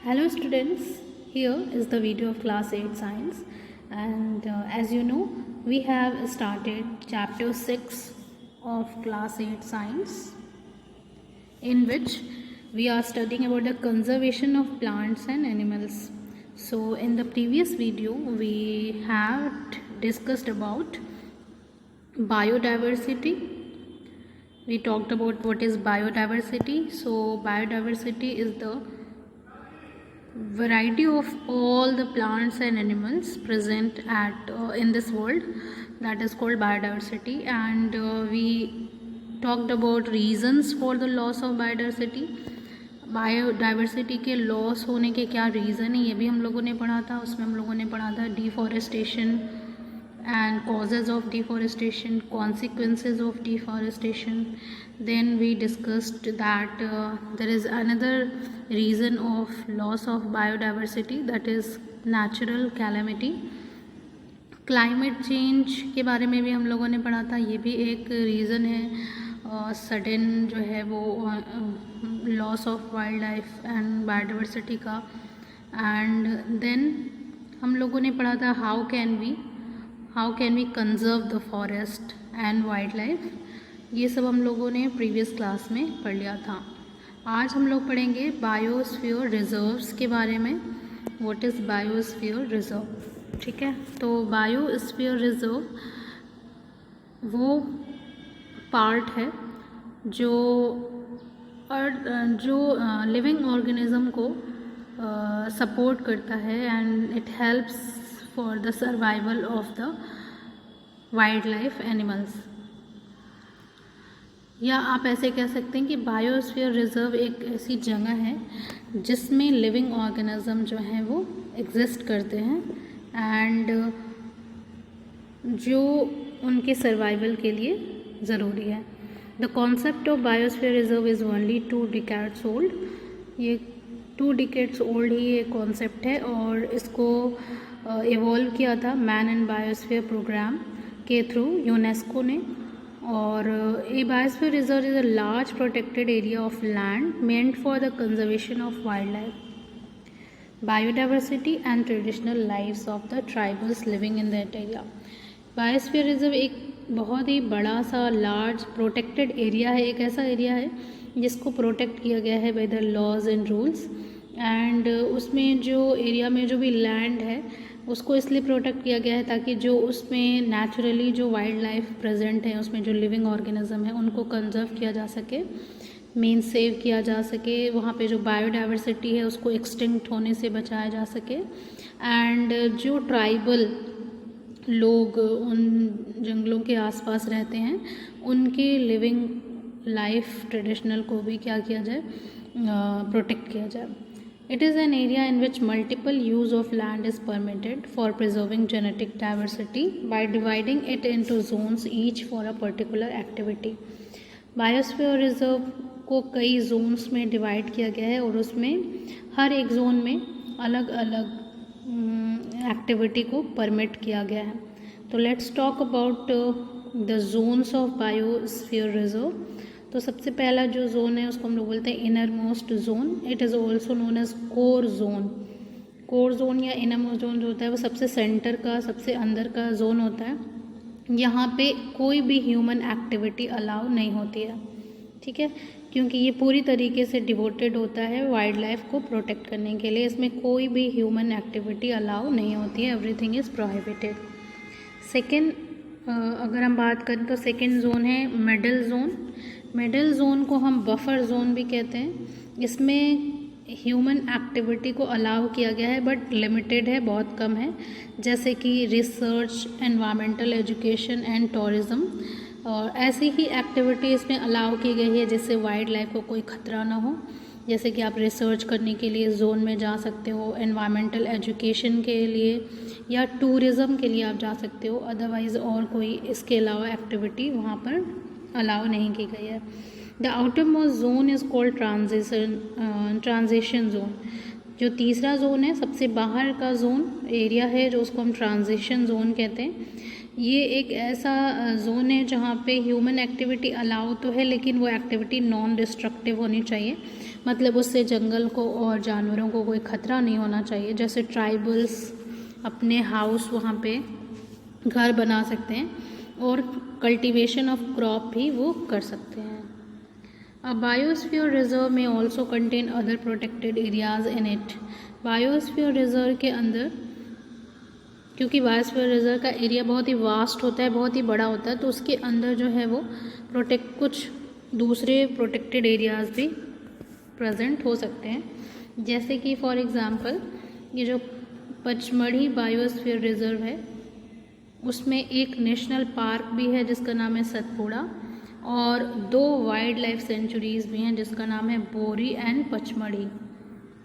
Hello students, here is the video of class 8 science and as you know we have started chapter 6 of class 8 science in which we are studying about the conservation of plants and animals. So in the previous video we have discussed about biodiversity. We talked about what is biodiversity. So biodiversity is the variety of all the plants and animals present at in this world, that is called biodiversity. And we talked about reasons for the loss of biodiversity. Biodiversity के loss होने के क्या reason है ये भी हम लोगों ने पढ़ा था. उसमें हम लोगों ने पढ़ा था deforestation and causes of deforestation, consequences of deforestation. Then we discussed that there is another reason of loss of biodiversity, that is natural calamity. Climate change के बारे में भी हम लोगों ने पढ़ा था. ये भी एक रीज़न है सडन जो है वो loss of wildlife and biodiversity का. एंड देन हम लोगों ने पढ़ा था how can we conserve the forest and wildlife. ये सब हम लोगों ने प्रीवियस क्लास में पढ़ लिया था. आज हम लोग पढ़ेंगे बायोस्फीयर रिजर्व्स के बारे में. What is biosphere reserve? ठीक है, तो बायोस्फीयर रिजर्व वो पार्ट है जो लिविंग ऑर्गेनिज्म को सपोर्ट करता है and it helps for the survival of the wild life animals. या आप ऐसे कह सकते हैं कि बायोस्फीयर रिजर्व एक ऐसी जगह है जिसमें लिविंग ऑर्गेनिज्म जो हैं वो एग्जिस्ट करते हैं एंड जो उनके सर्वाइवल के लिए ज़रूरी है. The concept of biosphere reserve is only 2 decades old. ये 2 decades ओल्ड ही ये कॉन्सेप्ट है और इसको इवॉल्व किया था मैन एंड बायोस्फीयर प्रोग्राम के थ्रू यूनेस्को ने. और a biosphere reserve is a large protected area of land meant for the conservation of wildlife, biodiversity and traditional lives of the tribals living in that area. Biosphere reserve एक बहुत ही बड़ा सा large protected area है. एक ऐसा area है जिसको protect किया गया है by the laws and rules. And उसमें जो एरिया में जो भी लैंड है उसको इसलिए प्रोटेक्ट किया गया है ताकि जो उसमें नेचुरली जो वाइल्ड लाइफ प्रेजेंट है, उसमें जो लिविंग ऑर्गेनिज्म है उनको कंजर्व किया जा सके, मीन सेव किया जा सके. वहाँ पे जो बायोडाइवर्सिटी है उसको एक्सटिंक्ट होने से बचाया जा सके. एंड जो ट्राइबल लोग उन जंगलों के आसपास रहते हैं उनके लिविंग लाइफ ट्रेडिशनल को भी क्या किया जाए, प्रोटेक्ट किया जाए. It is an area in which multiple use of land is permitted for preserving genetic diversity by dividing it into zones each for a particular activity. Biosphere Reserve को कई zones में divide किया गया है और उसमें हर एक zone में अलग अलग activity को permit किया गया है. तो let's talk about the zones of Biosphere Reserve. तो सबसे पहला जो जोन है उसको हम लोग बोलते हैं inner most zone. It is also known as core zone. Core zone या इनर मोस्ट जोन जो होता है वो सबसे सेंटर का, सबसे अंदर का जोन होता है. यहाँ पे कोई भी ह्यूमन एक्टिविटी अलाउ नहीं होती है, ठीक है, क्योंकि ये पूरी तरीके से डिवोटेड होता है वाइल्ड लाइफ को प्रोटेक्ट करने के लिए. इसमें कोई भी ह्यूमन एक्टिविटी अलाउ नहीं होती है, एवरीथिंग इज़ प्रोहिबिटेड. सेकेंड अगर हम बात करें तो सेकेंड जोन है मिडल जोन. मिडल जोन को हम बफर जोन भी कहते हैं. इसमें ह्यूमन एक्टिविटी को अलाउ किया गया है बट लिमिटेड है, बहुत कम है, जैसे कि research, environmental education and tourism. और ऐसी ही एक्टिविटी इसमें अलाउ की गई है जिससे वाइल्ड लाइफ को कोई ख़तरा ना हो. जैसे कि आप रिसर्च करने के लिए जोन में जा सकते हो, एनवायरमेंटल एजुकेशन के लिए या टूरिज़्म के लिए आप जा सकते हो. अदरवाइज़ और कोई इसके अलावा एक्टिविटी वहाँ पर अलाउ नहीं की गई है. The outer most zone is called transition zone. जो तीसरा जोन है, सबसे बाहर का जोन एरिया है जो उसको हम ट्रांजिशन जोन कहते हैं. ये एक ऐसा जोन है जहाँ पे ह्यूमन एक्टिविटी अलाउ तो है लेकिन वो एक्टिविटी नॉन डिस्ट्रक्टिव होनी चाहिए. मतलब उससे जंगल को और जानवरों को कोई खतरा नहीं होना चाहिए। जैसे ट्राइबल्स अपने हाउस वहाँ पे घर बना सकते हैं और कल्टीवेशन ऑफ क्रॉप भी वो कर सकते हैं। A biosphere reserve may also contain other protected areas in it. Biosphere reserve के अंदर, क्योंकि बायोस्फीयर रिजर्व का एरिया बहुत ही वास्ट होता है, बहुत ही बड़ा होता है, तो उसके अंदर जो है वो कुछ दूसरे प्रोटेक्टेड एरियाज भी प्रेजेंट हो सकते हैं। जैसे कि फॉर एग्जांपल ये जो पचमढ़ी बायोस्फीयर रिजर्व है उसमें एक नेशनल पार्क भी है जिसका नाम है सतपुड़ा, और 2 वाइल्ड लाइफ सेंचुरीज भी हैं जिसका नाम है बोरी एंड पचमढ़ी।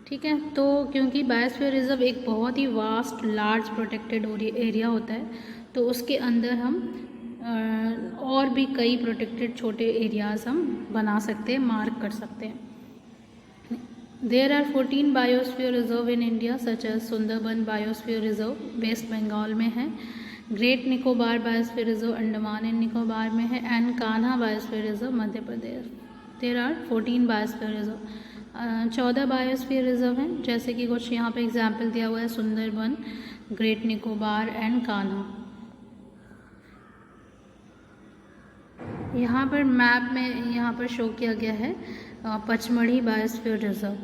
ठीक है, तो क्योंकि बायोस्फीयर रिजर्व एक बहुत ही वास्ट लार्ज प्रोटेक्टेड एरिया होता है, तो उसके अंदर हम और भी कई प्रोटेक्टेड छोटे एरियाज हम बना सकते हैं, मार्क कर सकते हैं। There are 14 biosphere reserve in India such as Sundarban biosphere reserve West Bengal में है, Great Nicobar biosphere reserve Andaman and Nicobar में है, and Kanha biosphere reserve Madhya Pradesh. There are 14 biosphere reserve. 14 biosphere reserve हैं, जैसे कि कुछ यहाँ पे एग्जाम्पल दिया हुआ है, सुंदरबन, ग्रेट निकोबार एंड कान्हा। यहाँ पर मैप में यहाँ पर शो किया गया है पचमढ़ी बायोस्फीयर रिजर्व।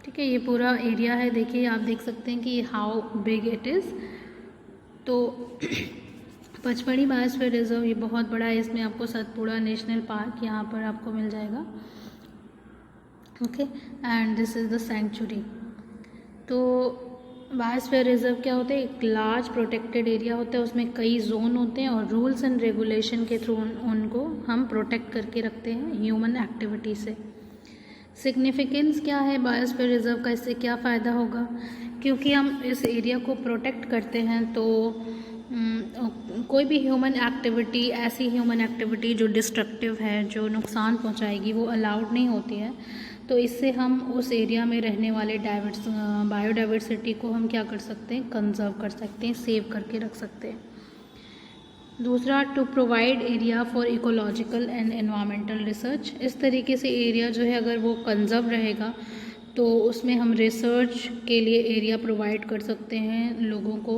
ठीक है, ये पूरा एरिया है, देखिए आप देख सकते हैं कि हाउ बिग इट इज़। तो पचमढ़ी बायोस्फीयर रिजर्व ये बहुत बड़ा है, इसमें आपको सतपुड़ा नेशनल पार्क यहाँ पर आपको मिल जाएगा। Okay, and this is the sanctuary. तो बायोस्फीयर रिजर्व क्या होता है, एक लार्ज प्रोटेक्टेड एरिया होता है, उसमें कई जोन होते हैं और रूल्स एंड रेगुलेशन के थ्रू उनको हम प्रोटेक्ट करके रखते हैं ह्यूमन एक्टिविटी से। सिग्निफिकेंस क्या है बायोस्फीयर रिजर्व का, इससे क्या फ़ायदा होगा, क्योंकि हम इस एरिया को प्रोटेक्ट करते हैं तो कोई भी ह्यूमन एक्टिविटी, ऐसी ह्यूमन एक्टिविटी जो डिस्ट्रक्टिव है, जो नुकसान पहुंचाएगी, वो अलाउड नहीं होती है। तो इससे हम उस एरिया में रहने वाले बायोडाइवर्सिटी को हम क्या कर सकते हैं, कंजर्व कर सकते हैं, सेव करके रख सकते हैं। दूसरा, to provide area for ecological and environmental research. इस तरीके से एरिया जो है अगर वो कंजर्व रहेगा तो उसमें हम रिसर्च के लिए एरिया प्रोवाइड कर सकते हैं लोगों को,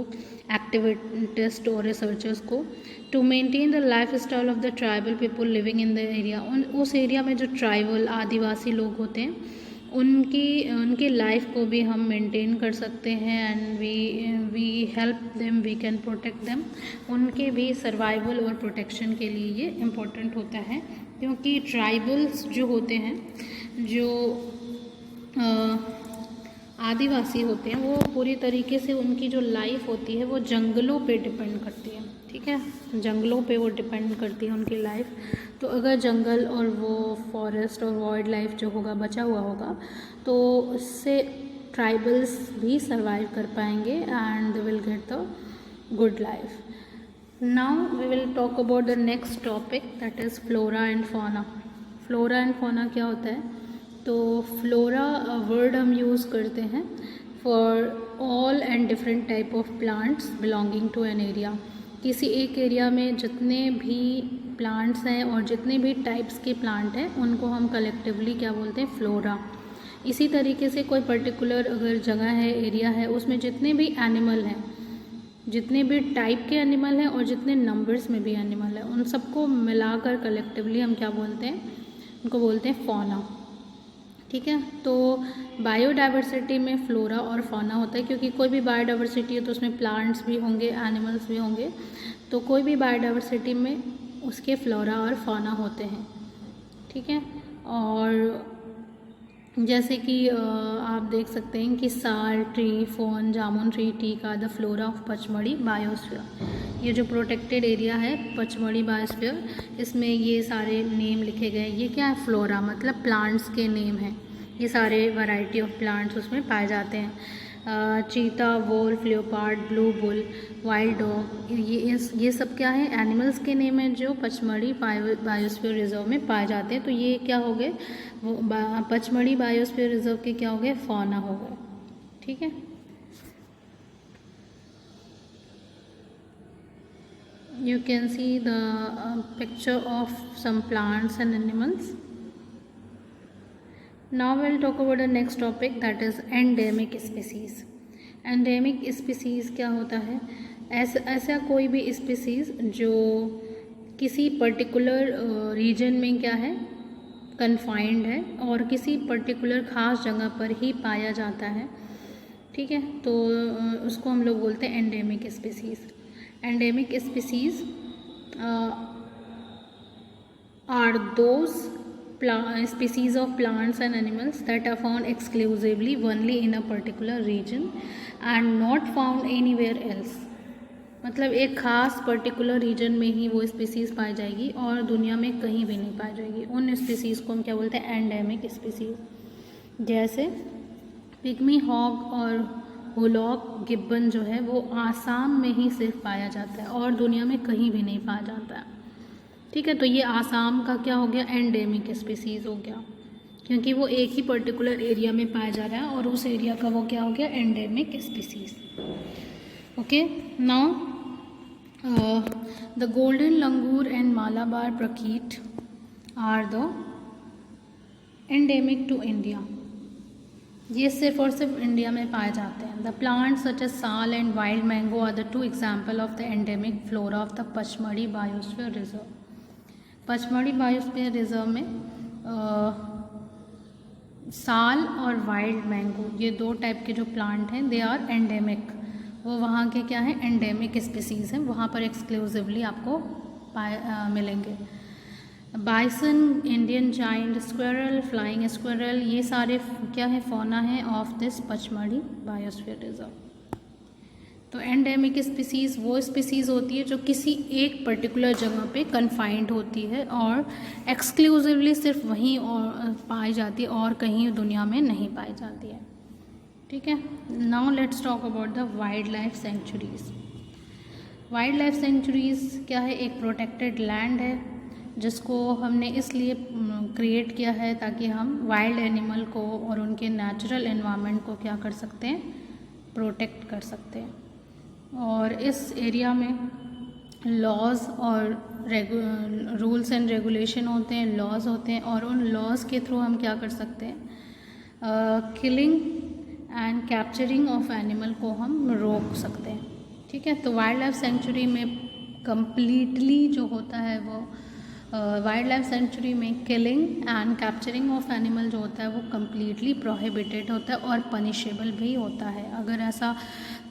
एक्टिविस्ट और रिसर्चर्स को। To maintain the lifestyle of the tribal people living in the area. उस एरिया में जो ट्राइबल आदिवासी लोग होते हैं उनकी लाइफ को भी हम मेंटेन कर सकते हैं, and we help them, we can protect them. उनके भी सर्वाइवल और प्रोटेक्शन के लिए ये इम्पोर्टेंट होता है, क्योंकि ट्राइबल्स जो होते हैं, जो आदिवासी होते हैं, वो पूरी तरीके से उनकी जो लाइफ होती है वो जंगलों पे डिपेंड करती है। ठीक है, जंगलों पे वो डिपेंड करती है उनकी लाइफ। तो अगर जंगल और वो फॉरेस्ट और वाइल्ड लाइफ जो होगा बचा हुआ होगा तो उससे ट्राइबल्स भी सर्वाइव कर पाएंगे and they will get the good life. Now we will talk about the next topic, that is flora and fauna. Flora and fauna क्या होता है, तो फ्लोरा वर्ड हम यूज़ करते हैं for all and different type of plants belonging to an area. किसी एक area में जितने भी प्लांट्स हैं और जितने भी टाइप्स के प्लांट हैं उनको हम कलेक्टिवली क्या बोलते हैं, फ्लोरा। इसी तरीके से कोई पर्टिकुलर अगर जगह है, एरिया है, उसमें जितने भी एनिमल हैं, जितने भी टाइप के एनिमल हैं और जितने नंबर्स में भी एनिमल हैं, उन सबको मिलाकर कलेक्टिवली हम क्या बोलते हैं, उनको बोलते हैं फौना। ठीक है, तो बायोडाइवर्सिटी में फ्लोरा और फौना होता है, क्योंकि कोई भी बायोडाइवर्सिटी है तो उसमें प्लांट्स भी होंगे, एनिमल्स भी होंगे, तो कोई भी बायोडाइवर्सिटी में उसके फ्लोरा और फौना होते हैं। ठीक है, और जैसे कि आप देख सकते हैं कि साल ट्री, फोन, jamun tree, teak are the flora of Pachmarhi biosphere. ये जो प्रोटेक्टेड एरिया है पचमढ़ी बायोस्फीयर, इसमें ये सारे नेम लिखे गए। ये क्या है, फ्लोरा मतलब प्लांट्स के नेम हैं, ये सारे वैरायटी ऑफ प्लांट्स उसमें पाए जाते हैं। Cheetah, wolf, leopard, blue bull, wild dog, ये सब क्या है, एनिमल्स के नेम हैं जो पचमढ़ी बायोस्फीयर रिजर्व में पाए जाते हैं। तो ये क्या हो गए, वो पचमढ़ी बायोस्फीयर रिजर्व के क्या हो गए, फौना हो गए। ठीक है, you can see the picture of some plants and animals. Now we'll talk about the next topic, that is endemic species. Endemic species क्या होता है? ऐसा कोई भी स्पीसीज़ जो किसी पर्टिकुलर रीजन में क्या है, कन्फाइंड है और किसी पर्टिकुलर ख़ास जगह पर ही पाया जाता है, ठीक है, तो उसको हम लोग बोलते हैं endemic species. Endemic species are those species of plants and animals that are found exclusively only in a particular region and not found anywhere else. मतलब एक ख़ास पर्टिकुलर रीजन में ही वो स्पीसीज़ पाई जाएगी और दुनिया में कहीं भी नहीं पाई जाएगी. उन स्पीसीज़ को हम क्या बोलते हैं? Endemic species. जैसे पिग्मी हॉग और हुलॉक गिब्बन जो है वो आसाम में ही सिर्फ पाया जाता है और दुनिया में कहीं भी नहीं पाया जाता है, ठीक है. तो ये आसाम का क्या हो गया? एंडेमिक स्पीसीज़ हो गया, क्योंकि वो एक ही पर्टिकुलर एरिया में पाया जा रहा है और उस एरिया का वो क्या हो गया? Endemic species. Okay. Now the golden langur and Malabar parakeet are the endemic to India. ये सिर्फ और सिर्फ इंडिया में पाए जाते हैं. The plants such as sal and wild mango are the 2 example of the endemic flora of the Pachmarhi biosphere reserve. Pachmarhi biosphere reserve में साल और वाइल्ड मैंगो ये 2 टाइप के जो प्लांट हैं, दे आर एंडेमिक. वो वहाँ के क्या हैं? एंडेमिक स्पीसीज़ हैं. वहाँ पर एक्सक्लूसिवली आपको मिलेंगे. Bison, Indian giant squirrel, flying squirrel, ये सारे क्या है? फौना है of this Pachmarhi biosphere reserve. तो एंडेमिक स्पीसीज़ वो स्पीसीज़ होती है जो किसी एक पर्टिकुलर जगह पे कन्फाइंड होती है और एक्सक्लूसिवली सिर्फ वहीं और पाई जाती है और कहीं दुनिया में नहीं पाई जाती है, ठीक है. Now let's talk about the wild life centuries. Wild life centuries क्या है? एक प्रोटेक्टेड लैंड है जिसको हमने इसलिए क्रिएट किया है ताकि हम वाइल्ड एनिमल को और उनके नेचुरल एनवायरनमेंट को क्या कर सकते हैं? प्रोटेक्ट कर सकते हैं. और इस एरिया में लॉज और रूल्स एंड रेगुलेशन होते हैं, लॉज होते हैं और उन लॉज के थ्रू हम क्या कर सकते हैं? Killing and capturing of animal को हम रोक सकते हैं, ठीक है. तो वाइल्ड लाइफ सेंचुरी में कम्प्लीटली जो होता है वो वाइल्ड लाइफ सेंचुरी में killing and capturing of animal जो होता है वो कम्प्लीटली प्रोहिबिटेड होता है और पनिशेबल भी होता है. अगर ऐसा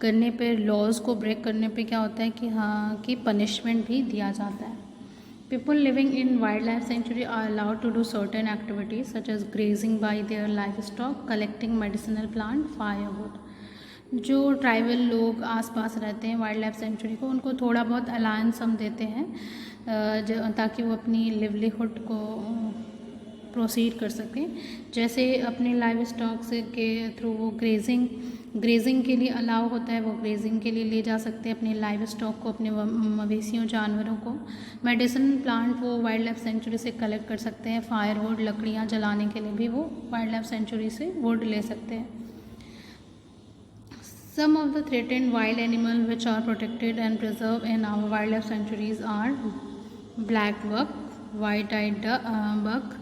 करने पे, लॉज को ब्रेक करने पे क्या होता है कि हाँ कि पनिशमेंट भी दिया जाता है. People living in wildlife sanctuary are allowed to do certain activities such as grazing by their livestock, collecting medicinal plant, firewood. जो ट्राइबल लोग आसपास रहते हैं वाइल्ड लाइफ सेंचुरी को, उनको थोड़ा बहुत अलायंस हम देते हैं ताकि वो अपनी लिवलीहुड को प्रोसीड कर सकें. जैसे अपने लाइव स्टॉक से के थ्रू वो ग्रेजिंग के लिए अलाउ होता है, वो ग्रेजिंग के लिए ले जा सकते हैं अपने लाइव स्टॉक को, अपने मवेशियों जानवरों को. मेडिसिन प्लांट वो वाइल्ड लाइफ सेंचुरी से कलेक्ट कर सकते हैं. फायरवुड, लकड़ियाँ जलाने के लिए भी वो वाइल्ड लाइफ सेंचुरी से वुड ले सकते हैं. Some of the threatened wild animals which are protected and preserved in our wildlife sanctuaries are black buck, white-eyed buck,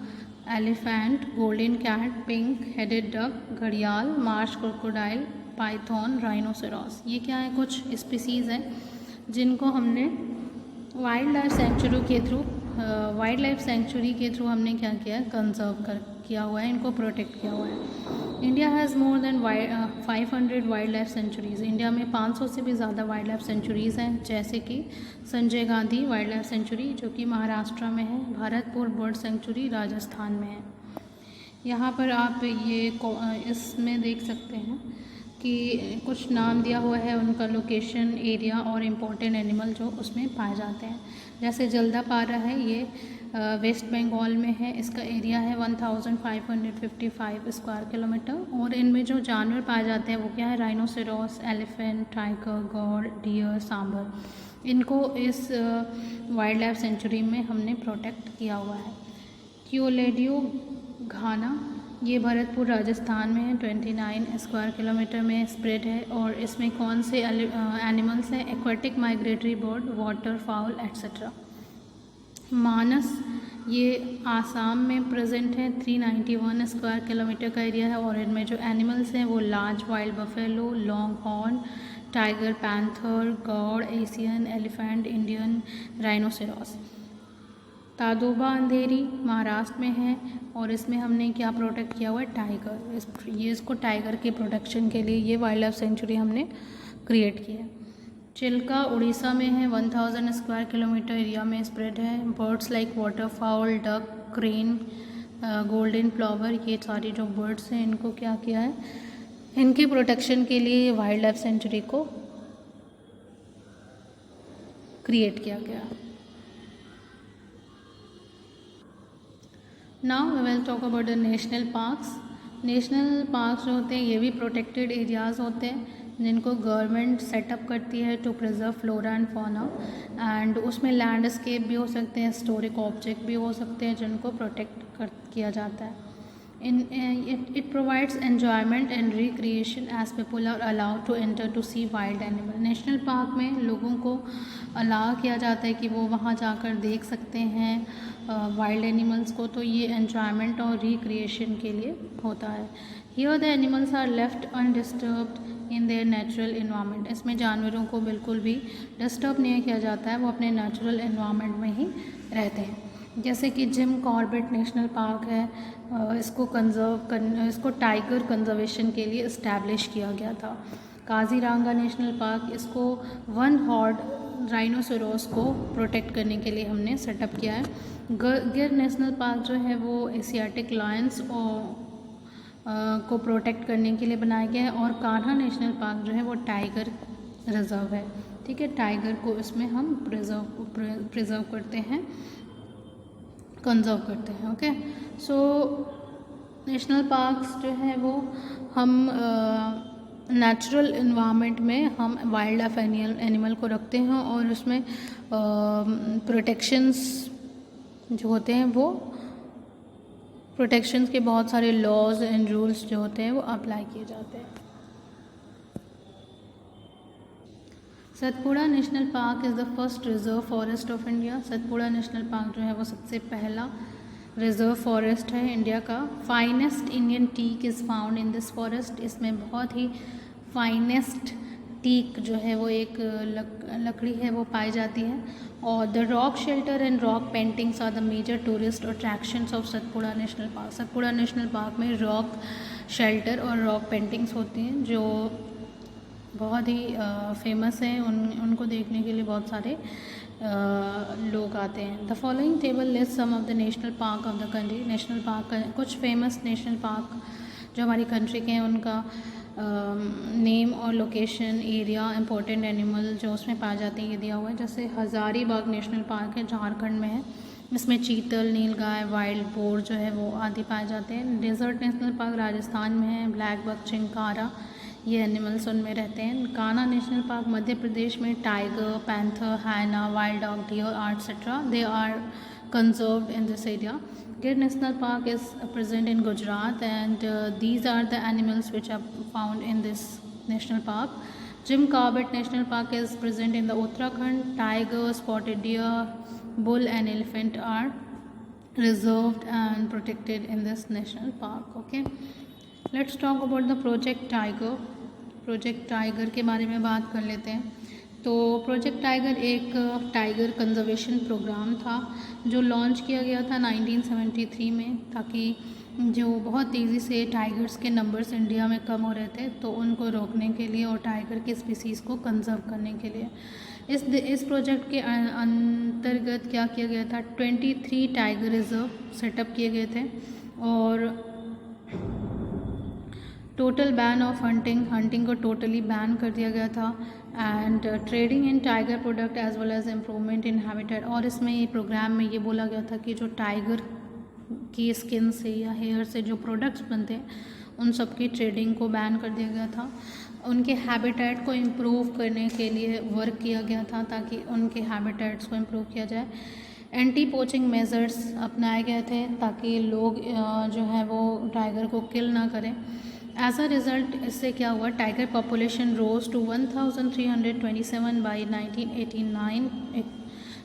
elephant, golden cat, pink-headed duck, घड़ियाल, marsh crocodile, python, rhinoceros. ये क्या है? कुछ species हैं जिनको हमने वाइल्ड लाइफ सेंचुरी के through हमने क्या किया? कंजर्व किया हुआ है, इनको प्रोटेक्ट किया हुआ है. India has more than 500 wild life centuries. India में 500 से भी ज़्यादा वाइल्ड लाइफ सेंचुरीज़ हैं, जैसे कि Sanjay Gandhi wild life sanctuary जो कि महाराष्ट्र में है, भरतपुर बर्ड सेंचुरी राजस्थान में है. यहाँ पर आप ये इसमें देख सकते हैं कि कुछ नाम दिया हुआ है उनका, लोकेशन, एरिया और इम्पोर्टेंट एनिमल जो उसमें पाए जाते हैं. जैसे जल्दापारा है, ये वेस्ट बंगाल में है. इसका एरिया है 1555 स्क्वायर किलोमीटर और इनमें जो जानवर पाए जाते हैं वो क्या है? राइनोसेरोस, एलिफेंट, टाइगर, गौर, डियर, सांभर. इनको इस वाइल्ड लाइफ सेंचुरी में हमने प्रोटेक्ट किया हुआ है. क्योलेडियो घाना, ये भरतपुर राजस्थान में है, 29 स्क्वायर किलोमीटर में स्प्रेड है और इसमें कौन से एनिमल्स हैं? Aquatic migratory bird, waterfowl etcetera. Manas, ये आसाम में प्रेजेंट है। 391 स्क्वायर किलोमीटर का एरिया है और इनमें जो एनिमल्स हैं वो large wild buffalo, long horn, tiger, panther, gaur, Asian elephant, Indian rhinoceros. Tadoba Andhari Maharashtra में है और इसमें हमने क्या प्रोटेक्ट किया हुआ है, टाइगर। ये इसको टाइगर के प्रोटेक्शन के लिए ये वाइल्ड लाइफ सेंचुरी हमने क्रिएट किया है। चिल्का उड़ीसा में है, 1000 स्क्वायर किलोमीटर एरिया में स्प्रेड है। Birds like waterfowl, duck, crane, golden plover, ये सारी जो बर्ड्स हैं इनको क्या किया है, इनके प्रोटेक्शन के लिए वाइल्ड लाइफ सेंचुरी को क्रिएट किया गया। Now we will talk about the national parks. National parks जो होते हैं ये भी प्रोटेक्टेड एरियाज़ होते हैं जिनको गवर्नमेंट सेटअप करती है to preserve flora and fauna, and उसमें लैंडस्केप भी हो सकते हैं, हिस्टोरिक ऑब्जेक्ट भी हो सकते हैं जिनको प्रोटेक्ट किया जाता है। It provides enjoyment and recreation as people are allowed to enter to see wild animal. National पार्क में लोगों को अलाउ किया जाता है कि वो वहाँ जाकर देख सकते हैं वाइल्ड एनिमल्स को, तो ये एन्जॉयमेंट और रिक्रिएशन के लिए होता है। Here the animals are left undisturbed in their natural environment. इसमें जानवरों को बिल्कुल भी डिस्टर्ब नहीं किया जाता है, वो अपने नेचुरल एनवायरनमेंट में ही रहते हैं। जैसे कि जिम कॉर्बेट नेशनल पार्क है, इसको टाइगर कंजर्वेशन के लिए इस्टेब्लिश किया गया था। काजीरंगा नेशनल पार्क, इसको वन हॉर्न राइनोसेरोस को प्रोटेक्ट करने के लिए हमने सेटअप किया है। गिर नेशनल पार्क जो है वो एशियाटिक लायंस को प्रोटेक्ट करने के लिए बनाया गया है। और कान्हा नेशनल पार्क जो है वो टाइगर रिजर्व है। ठीक है, टाइगर को इसमें हम प्रिजर्व करते हैं, कंजर्व करते हैं। ओके, सो नेशनल पार्क्स जो है वो हम नेचुरल इन्वायरमेंट में हम वाइल्ड लाइफ एनिमल को रखते हैं और उसमें प्रोटेक्शंस जो होते हैं वो प्रोटेक्शंस के बहुत सारे लॉज एंड रूल्स जो होते हैं वो अप्लाई किए जाते हैं। Satpura national park is the first reserve forest of India. Satpura national park जो है वो सबसे पहला रिजर्व फॉरेस्ट है इंडिया का। Finest Indian teak is found in this forest. इसमें बहुत ही फाइनेस्ट टीक जो है वो एक लकड़ी है वो पाई जाती है। और the rock shelter and rock paintings are the major tourist attractions of Satpura national park. सतपुड़ा नेशनल पार्क में रॉक शेल्टर और रॉक पेंटिंग्स होती हैं जो बहुत ही फेमस हैं। उनको देखने के लिए बहुत सारे लोग आते हैं। The following table list some of the national park of the country. National park, कुछ फेमस नेशनल पार्क जो हमारी कंट्री के हैं उनका नेम और लोकेशन, एरिया, इम्पोर्टेंट एनिमल जो उसमें पाए जाते हैं ये दिया हुआ है। जैसे हज़ारीबाग नेशनल पार्क है, झारखंड में है। इसमें चीतल, नीलगाय, वाइल्ड बोर जो है वो आदि पाए जाते हैं। डेजर्ट नेशनल पार्क राजस्थान में है। ब्लैक बक, चिंकारा, ये एनिमल्स उनमें रहते हैं। कान्हा नेशनल पार्क मध्य प्रदेश में। Tiger, panther, hyena, wild dog, deer etcetera they are conserved in this area. Gir National Park is present in Gujarat and these are the animals which are found in this national park. Jim Corbett National Park is present in the Uttarakhand. Tiger, spotted deer, bull and elephant are reserved and protected in this national park. Okay, let's talk about the Project Tiger. Project Tiger के बारे में बात कर लेते हैं। तो project tiger एक tiger conservation programme था जो लॉन्च किया गया था 1973 में, ताकि जो बहुत तेज़ी से टाइगर्स के नंबर्स इंडिया में कम हो रहे थे तो उनको रोकने के लिए और टाइगर के स्पीसीज़ को कंजर्व करने के लिए इस प्रोजेक्ट के अंतर्गत क्या किया गया था, 23 टाइगर रिजर्व सेटअप किए गए थे और टोटल बैन ऑफ हंटिंग को टोटली बैन कर दिया गया था। And trading in tiger product as well as improvement in habitat. और इसमें ये प्रोग्राम में ये बोला गया था कि जो टाइगर की स्किन से या हेयर से जो प्रोडक्ट्स बनते हैं उन सब की ट्रेडिंग को बैन कर दिया गया था। उनके हैबिटेट को इम्प्रूव करने के लिए वर्क किया गया था ताकि उनके हैबिटेट्स को इम्प्रूव किया जाए। एंटी पोचिंग मेजर्स अपनाए गए थे ताकि लोग जो है वो टाइगर को किल ना करें। एज अ रिज़ल्ट इससे क्या हुआ, tiger population rose to 1327 by 1989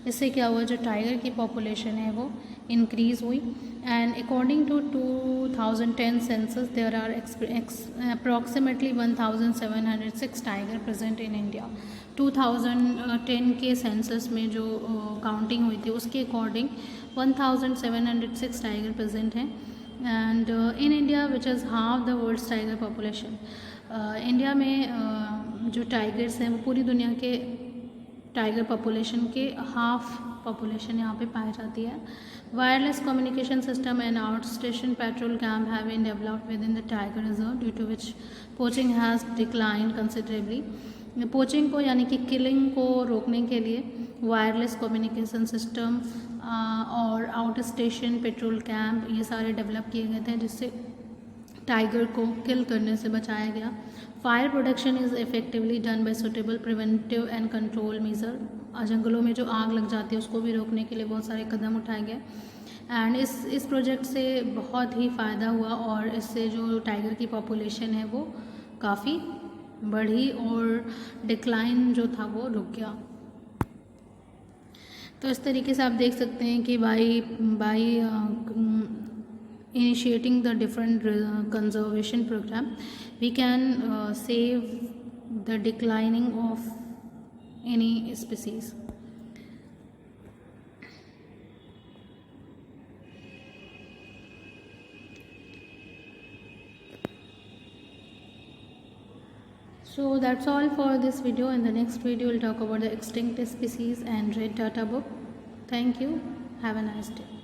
इससे क्या हुआ, जो टाइगर की पॉपुलेशन है वो इंक्रीज़ हुई। And according to 2010 census there are approximately 1706 tiger present in India. 2010 के सेंसस में जो काउंटिंग हुई थी उसके अकॉर्डिंग 1706 टाइगर प्रेजेंट हैं। And in India which is half the world's tiger population. इंडिया में जो टाइगर्स हैं वो पूरी दुनिया के टाइगर पॉपुलेशन के हाफ पॉपुलेशन यहाँ पे पाई जाती है। Wireless communication system and out station patrol camp have been developed within the tiger reserve due to which poaching has decline considerably. Poaching को यानी कि किलिंग को रोकने के लिए वायरलेस कम्युनिकेशन सिस्टम और आउट स्टेशन पेट्रोल कैंप ये सारे डेवलप किए गए थे, जिससे टाइगर को किल करने से बचाया गया। Fire production is effectively done by suitable preventive and control measure. जंगलों में जो आग लग जाती है उसको भी रोकने के लिए बहुत सारे कदम उठाए गए। एंड इस प्रोजेक्ट से बहुत ही फ़ायदा हुआ और इससे जो टाइगर की पॉपुलेशन है वो काफ़ी बढ़ी और डिक्लाइन जो था वो रुक गया। तो इस तरीके से आप देख सकते हैं कि by initiating the different conservation program, we can save the declining of any species. So that's all for this video. In the next video we'll talk about the extinct species and red data book. Thank you. Have a nice day.